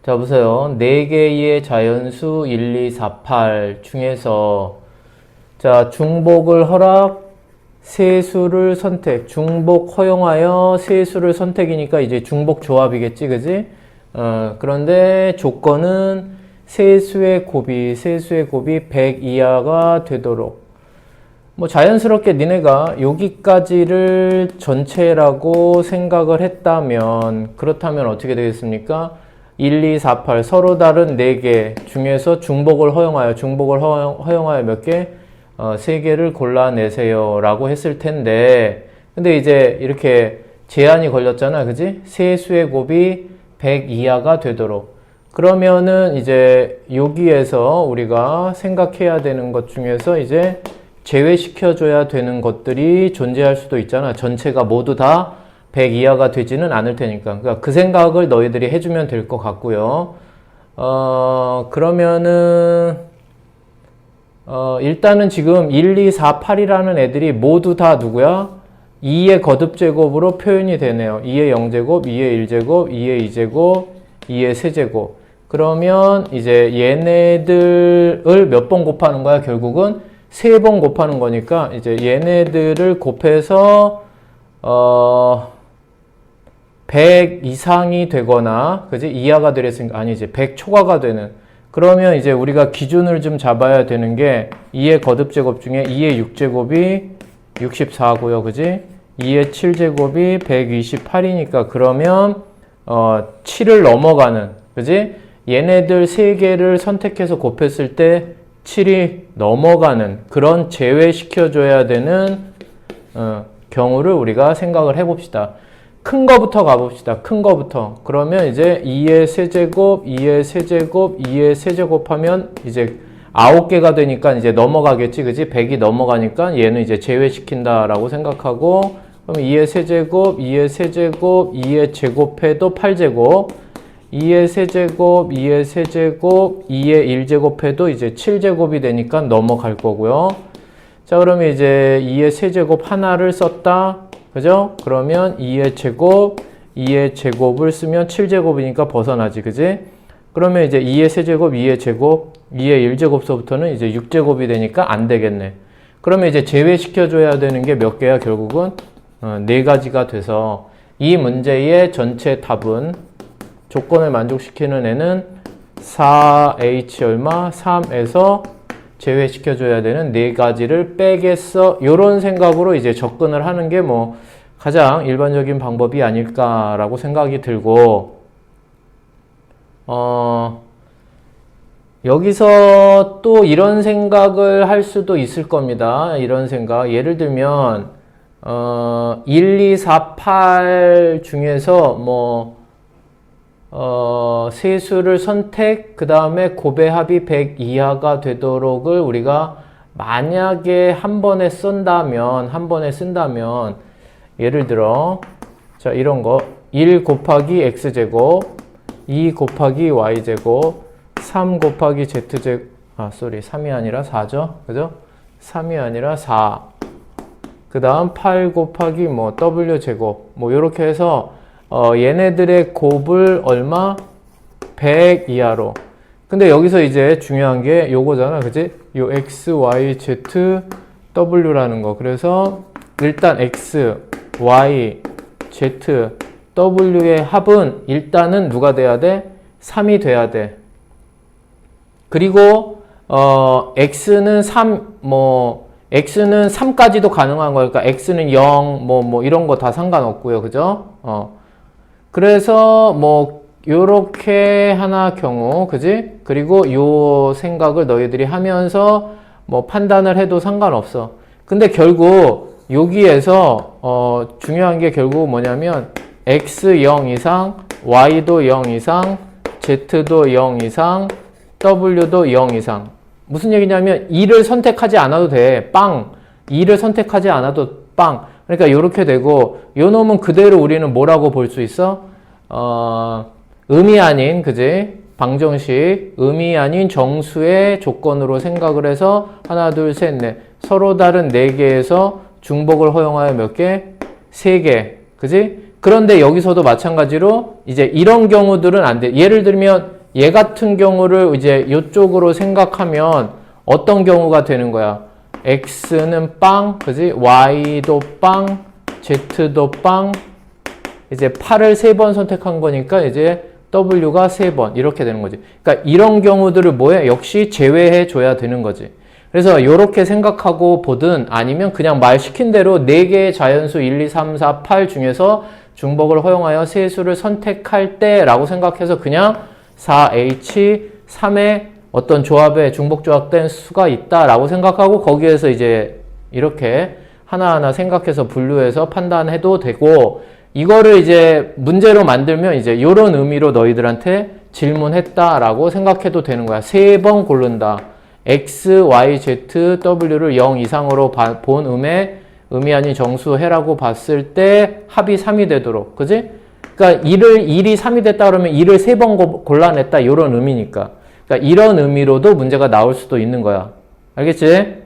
자, 보세요. 4개의 자연수 1, 2, 4, 8 중에서 자, 중복을 허락, 세수를 선택. 중복 허용하여 세수를 선택이니까 이제 중복 조합이겠지, 그지? 그런데 조건은 세수의 곱이 100 이하가 되도록. 뭐 자연스럽게 니네가 여기까지를 전체라고 생각을 했다면, 그렇다면 어떻게 되겠습니까? 1, 2, 4, 8 서로 다른 4개 중에서 중복을 허용하여 몇 개? 3개를 골라내세요 라고 했을 텐데, 근데 이제 이렇게 제한이 걸렸잖아, 그지? 세수의 곱이 100 이하가 되도록. 그러면은 이제 여기에서 우리가 생각해야 되는 것 중에서 이제 제외시켜줘야 되는 것들이 존재할 수도 있잖아. 전체가 모두 다 100 이하가 되지는 않을 테니까. 그러니까 그 생각을 너희들이 해주면 될 것 같고요. 그러면은 일단은 지금 1, 2, 4, 8이라는 애들이 모두 다 누구야? 2의 거듭제곱으로 표현이 되네요. 2의 0제곱, 2의 1제곱, 2의 2제곱, 2의 세제곱. 그러면 이제 얘네들을 몇 번 곱하는 거야? 결국은 3번 곱하는 거니까 이제 얘네들을 곱해서 100 이상이 되거나, 그지? 이하가 되랬으니까, 아니지, 100 초과가 되는. 그러면 이제 우리가 기준을 좀 잡아야 되는 게 2의 거듭제곱 중에 2의 6제곱이 64고요, 그지? 2의 7제곱이 128이니까 그러면 7을 넘어가는, 그지? 얘네들 3개를 선택해서 곱했을 때 7이 넘어가는 그런 제외시켜줘야 되는 경우를 우리가 생각을 해봅시다. 큰 거부터 가봅시다. 큰 거부터. 그러면 이제 2의 세제곱, 2의 세제곱, 2의 세제곱 하면 이제 9개가 되니까 이제 넘어가겠지, 그지? 100이 넘어가니까 얘는 이제 제외시킨다라고 생각하고, 그럼 2의 세제곱, 2의 세제곱, 2의 제곱해도 8제곱, 2의 세제곱, 2의 세제곱, 2의 1제곱해도 이제 7제곱이 되니까 넘어갈 거고요. 자, 그러면 이제 2의 세제곱 하나를 썼다. 그죠? 그러면 2의 제곱, 2의 제곱을 쓰면 7제곱이니까 벗어나지, 그지? 그러면 이제 2의 세제곱, 2의 제곱, 2의 1제곱서부터는 이제 6제곱이 되니까 안 되겠네. 그러면 이제 제외시켜줘야 되는 게 몇 개야, 결국은? 4가지가 돼서 이 문제의 전체 답은 조건을 만족시키는 애는 4H 얼마? 3에서 제외시켜줘야 되는 4가지를 빼겠어. 요런 생각으로 이제 접근을 하는 게 뭐 가장 일반적인 방법이 아닐까라고 생각이 들고, 여기서 또 이런 생각을 할 수도 있을 겁니다. 이런 생각. 예를 들면, 1, 2, 4, 8 중에서 뭐, 세수를 선택, 그 다음에 곱의 합이 100 이하가 되도록을 우리가 만약에 한 번에 쓴다면, 예를 들어, 자, 이런 거, 1 곱하기 x제곱, 2 곱하기 y제곱, 3 곱하기 z제곱, 3이 아니라 4죠? 그죠? 3이 아니라 4. 그 다음 8 곱하기 뭐 w제곱, 뭐, 요렇게 해서 얘네들의 곱을 얼마? 100 이하로. 근데 여기서 이제 중요한 게 요거잖아, 그지? 요 x, y, z, w라는 거. 그래서 일단 x, y, z, w의 합은 일단은 누가 돼야 돼? 3이 돼야 돼. 그리고 x는 3, x는 3까지도 가능한 거니까 그러니까 x는 0, 이런 거 다 상관없고요, 그죠? 그래서 요렇게 하나 경우, 그지? 그리고 요 생각을 너희들이 하면서 판단을 해도 상관없어. 근데 결국 여기에서 중요한 게 결국 뭐냐면 x 0 이상, y도 0 이상, z도 0 이상, w도 0 이상. 무슨 얘기냐면 2를 선택하지 않아도 돼. 빵. 2를 선택하지 않아도 빵. 그러니까 요렇게 되고, 요 놈은 그대로 우리는 뭐라고 볼 수 있어? 의미 아닌, 그지? 방정식, 의미 아닌 정수의 조건으로 생각을 해서 하나, 둘, 셋, 넷. 서로 다른 4개에서 중복을 허용하여 몇 개? 3개. 그지? 그런데 여기서도 마찬가지로 이제 이런 경우들은 안 돼. 예를 들면 얘 같은 경우를 이제 이쪽으로 생각하면 어떤 경우가 되는 거야? x는 빵, 그지? y도 빵, z도 빵. 이제 8을 3번 선택한 거니까 이제 w가 3번 이렇게 되는 거지. 그러니까 이런 경우들을 뭐해? 역시 제외해 줘야 되는 거지. 그래서 이렇게 생각하고 보든 아니면 그냥 말 시킨 대로 4개의 자연수 1, 2, 3, 4, 8 중에서 중복을 허용하여 세 수를 선택할 때라고 생각해서 그냥 4H, 3의 어떤 조합에 중복 조합된 수가 있다라고 생각하고 거기에서 이제 이렇게 하나하나 생각해서 분류해서 판단해도 되고 이거를 이제 문제로 만들면 이제 이런 의미로 너희들한테 질문했다라고 생각해도 되는 거야. 3번 고른다. X, Y, Z, W를 0 이상으로 본 음이 아닌 정수해라고 봤을 때 합이 3이 되도록. 그지? 그러니까 1이 3이 됐다 그러면 1을 3번 골라냈다. 이런 의미니까. 그러니까 이런 의미로도 문제가 나올 수도 있는 거야. 알겠지?